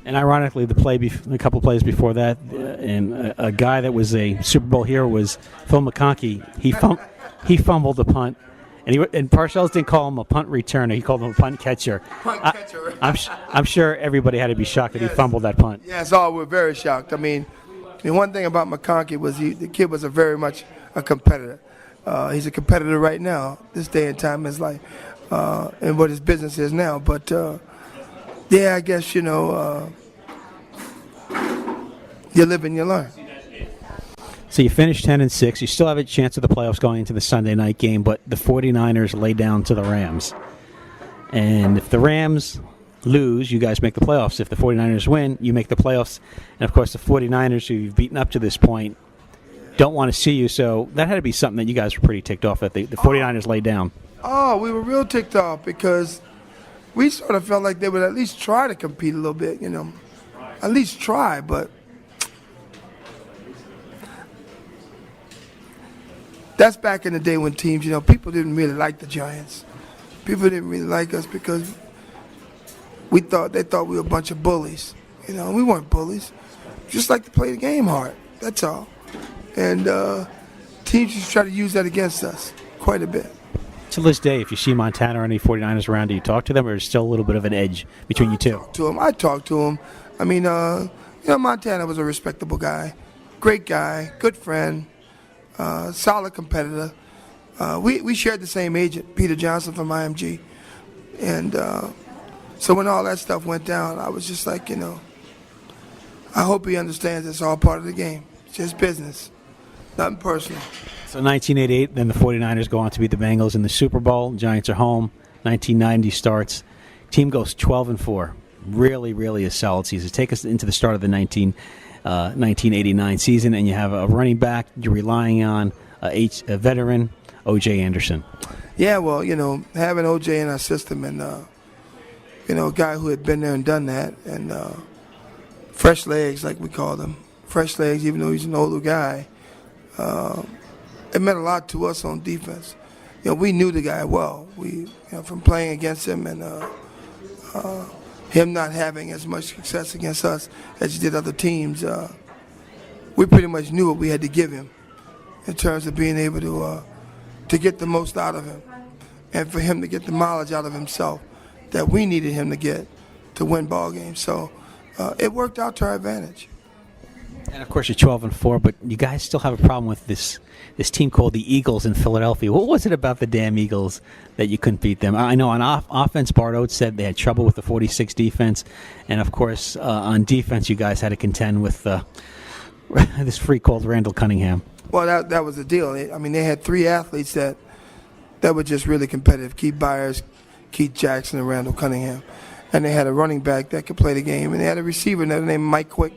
And ironically, a couple of plays before that, and a guy that was a Super Bowl hero was Phil McConkey. He fumbled the punt, and Parcells didn't call him a punt returner. He called him a punt catcher. Punt catcher. I'm sure everybody had to be shocked that he fumbled that punt. Yes, all were very shocked. I mean, the one thing about McConkey was the kid was very much a competitor. He's a competitor right now, this day and time in his life, and what his business is now. But yeah, I guess you live and you learn. So you finished 10-6. You still have a chance of the playoffs going into the Sunday night game, but the 49ers lay down to the Rams. And if the Rams lose, you guys make the playoffs. If the 49ers win, you make the playoffs. And, of course, the 49ers, who you've beaten up to this point, don't want to see you. So that had to be something that you guys were pretty ticked off that the 49ers laid down. Oh, we were real ticked off because we sort of felt like they would at least try to compete a little bit, At least try, but that's back in the day when teams, people didn't really like the Giants. People didn't really like us because they thought we were a bunch of bullies. We weren't bullies. Just like to play the game hard. That's all. And teams just try to use that against us quite a bit. To this day, if you see Montana or any 49ers around, do you talk to them, or is still a little bit of an edge between you two? I talk to him. I mean, Montana was a respectable guy, great guy, good friend, solid competitor. We shared the same agent, Peter Johnson from IMG. And so when all that stuff went down, I was just like, I hope he understands it's all part of the game. It's just business, nothing personal. So 1988, then the 49ers go on to beat the Bengals in the Super Bowl. Giants are home. 1990 starts. Team goes 12-4. Really, really a solid season. Take us into the start of the 1989 season, and you have a running back you're relying on, a veteran, O.J. Anderson. Yeah, well, having O.J. in our system and, a guy who had been there and done that, and fresh legs, like we called him. Fresh legs, even though he's an older guy. It meant a lot to us on defense. We knew the guy well. We, from playing against him and him not having as much success against us as he did other teams, we pretty much knew what we had to give him in terms of being able to get the most out of him and for him to get the mileage out of himself that we needed him to get to win ball games. So it worked out to our advantage. And, of course, you're 12-4, but you guys still have a problem with this team called the Eagles in Philadelphia. What was it about the damn Eagles that you couldn't beat them? I know on offense, Bart Oates said they had trouble with the 46 defense. And, of course, on defense, you guys had to contend with this freak called Randall Cunningham. Well, that was the deal. I mean, they had three athletes that were just really competitive. Keith Byers, Keith Jackson, and Randall Cunningham. And they had a running back that could play the game. And they had a receiver named Mike Quick.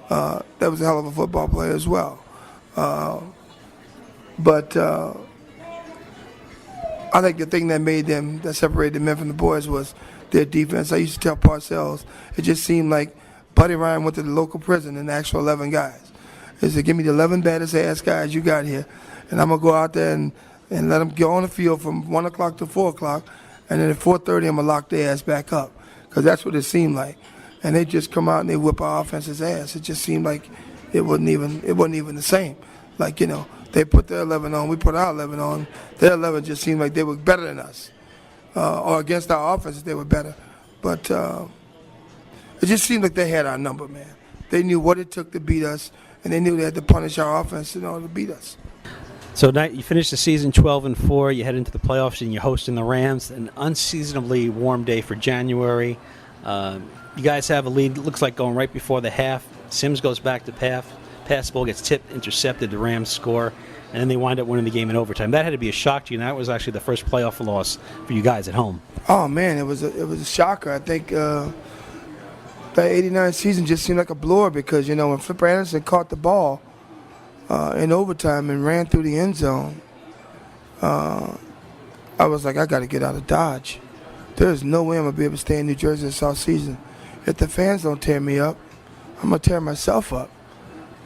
That was a hell of a football player as well. But I think the thing that separated the men from the boys was their defense. I used to tell Parcells, it just seemed like Buddy Ryan went to the local prison and asked for 11 guys. He said, give me the 11 baddest ass guys you got here, and I'm going to go out there and let them go on the field from 1 o'clock to 4 o'clock, and then at 4:30 I'm going to lock their ass back up, because that's what it seemed like. And they just come out and they whip our offense's ass. It just seemed like it wasn't even the same. Like, they put their 11 on, we put our 11 on. Their 11 just seemed like they were better than us. Or against our offense, they were better. But it just seemed like they had our number, man. They knew what it took to beat us, and they knew they had to punish our offense in order to beat us. So you finish the season 12-4. You head into the playoffs, and you're hosting the Rams. An unseasonably warm day for January. You guys have a lead. It looks like going right before the half. Sims goes back to pass. Pass ball gets tipped, intercepted. The Rams score, and then they wind up winning the game in overtime. That had to be a shock to you, and that was actually the first playoff loss for you guys at home. Oh man, it was a shocker. I think that '89 season just seemed like a blur because when Flipper Anderson caught the ball in overtime and ran through the end zone, I was like, I got to get out of Dodge. There's no way I'm gonna be able to stay in New Jersey this off season. If the fans don't tear me up, I'm gonna tear myself up.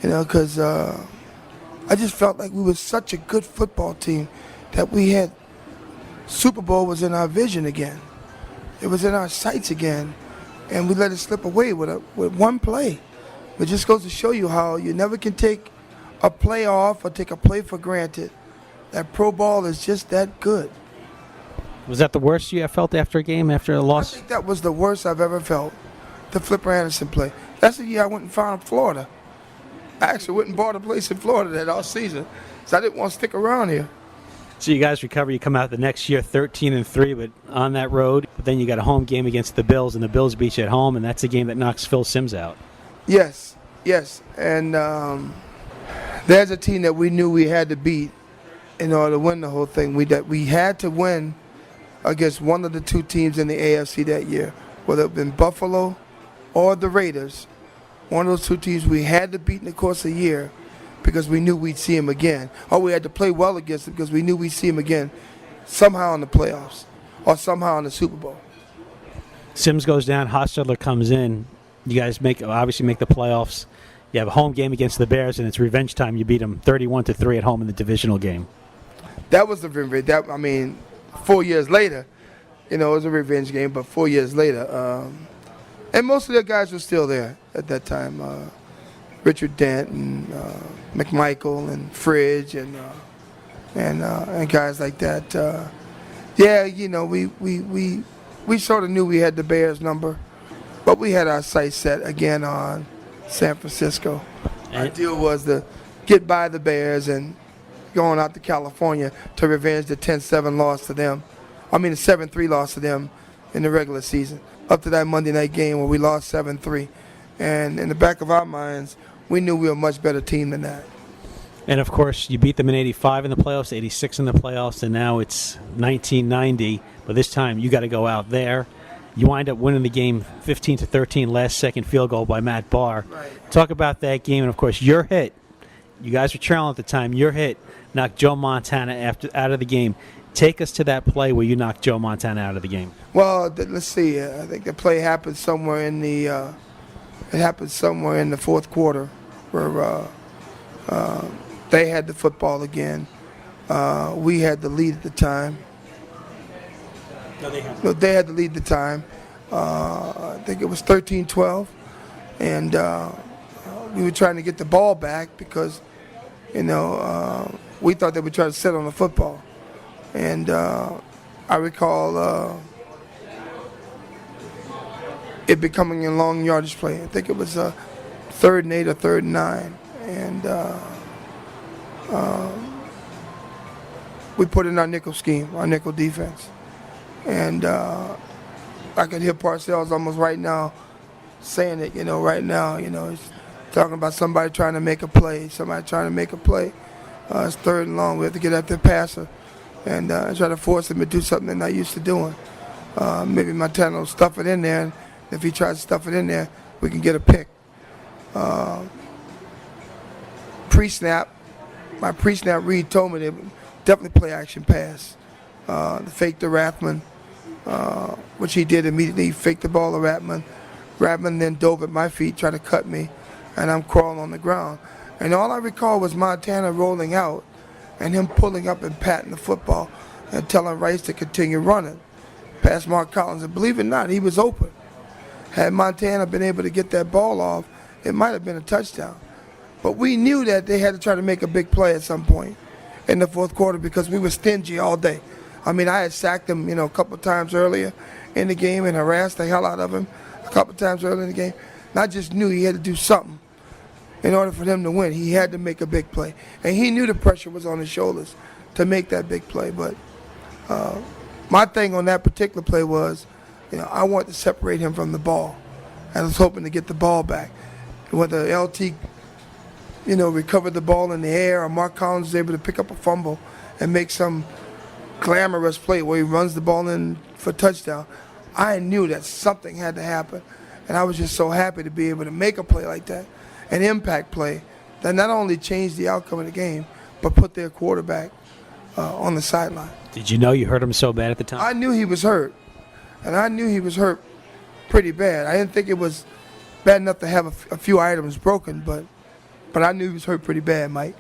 Because I just felt like we were such a good football team that we had Super Bowl was in our vision again. It was in our sights again. and we let it slip away with one play. It just goes to show you how you never can take a play off or take a play for granted. That pro ball is just that good. Was that the worst you have felt after a game, after a loss? I think that was the worst I've ever felt, the Flipper Anderson play. That's the year I went and found Florida. I actually went and bought a place in Florida that all season, so I didn't want to stick around here. So you guys recover. You come out the next year 13-3, but on that road. But then you got a home game against the Bills, and the Bills beat you at home, and that's a game that knocks Phil Simms out. Yes, and there's a team that we knew we had to beat in order to win the whole thing. We had to win against one of the two teams in the AFC that year, whether it been Buffalo or the Raiders. One of those two teams we had to beat in the course of the year because we knew we'd see them again. Or we had to play well against them because we knew we'd see them again somehow in the playoffs or somehow in the Super Bowl. Simms goes down, Hostetler comes in. You guys obviously make the playoffs. You have a home game against the Bears, and it's revenge time. You beat them 31-3 at home in the divisional game. That was the revenge. 4 years later, it was a revenge game, but 4 years later, and most of the guys were still there at that time. Richard Dent and McMichael and Fridge and guys like that. We sort of knew we had the Bears number, but we had our sights set again on San Francisco. Our deal was to get by the Bears and going out to California to revenge the 10-7 loss to them. The 7-3 loss to them in the regular season. Up to that Monday night game where we lost 7-3. And in the back of our minds, we knew we were a much better team than that. And, of course, you beat them in 85 in the playoffs, 86 in the playoffs, and now it's 1990. But this time you got to go out there. You wind up winning the game 15-13, last-second field goal by Matt Barr. Right. Talk about that game. And, of course, your hit. You guys were trailing at the time. Your hit knocked Joe Montana out of the game. Take us to that play where you knocked Joe Montana out of the game. Well, let's see. I think the play happened somewhere in the fourth quarter, where they had the football again. We had the lead at the time. No, they had. No, they had the lead at the time. I think it was 13-12, and we were trying to get the ball back because, we thought they would try to sit on the football. And I recall it becoming a long yardage play. I think it was 3rd and 8 or 3rd and 9. And we put in our nickel scheme, our nickel defense. And I could hear Parcells almost right now saying it, right now, he's talking about somebody trying to make a play, It's 3rd and long. We have to get after the passer and try to force him to do something they're not used to doing. Maybe Montana will stuff it in there, and if he tries to stuff it in there, we can get a pick. Pre-snap, my pre-snap read told me they would definitely play action pass. The fake to Rathman, which he did immediately. He faked the ball to Rathman. Rathman then dove at my feet, tried to cut me, and I'm crawling on the ground. And all I recall was Montana rolling out and him pulling up and patting the football and telling Rice to continue running past Mark Collins. And believe it or not, he was open. Had Montana been able to get that ball off, it might have been a touchdown. But we knew that they had to try to make a big play at some point in the fourth quarter because we were stingy all day. I had sacked him, a couple of times earlier in the game and harassed the hell out of him a couple of times earlier in the game. And I just knew he had to do something. In order for them to win, he had to make a big play. And he knew the pressure was on his shoulders to make that big play. But my thing on that particular play was, I wanted to separate him from the ball. I was hoping to get the ball back. Whether LT, recovered the ball in the air or Mark Collins was able to pick up a fumble and make some glamorous play where he runs the ball in for touchdown, I knew that something had to happen. And I was just so happy to be able to make a play like that. An impact play that not only changed the outcome of the game, but put their quarterback on the sideline. Did you know you hurt him so bad at the time? I knew he was hurt, and I knew he was hurt pretty bad. I didn't think it was bad enough to have a few items broken, but I knew he was hurt pretty bad, Mike.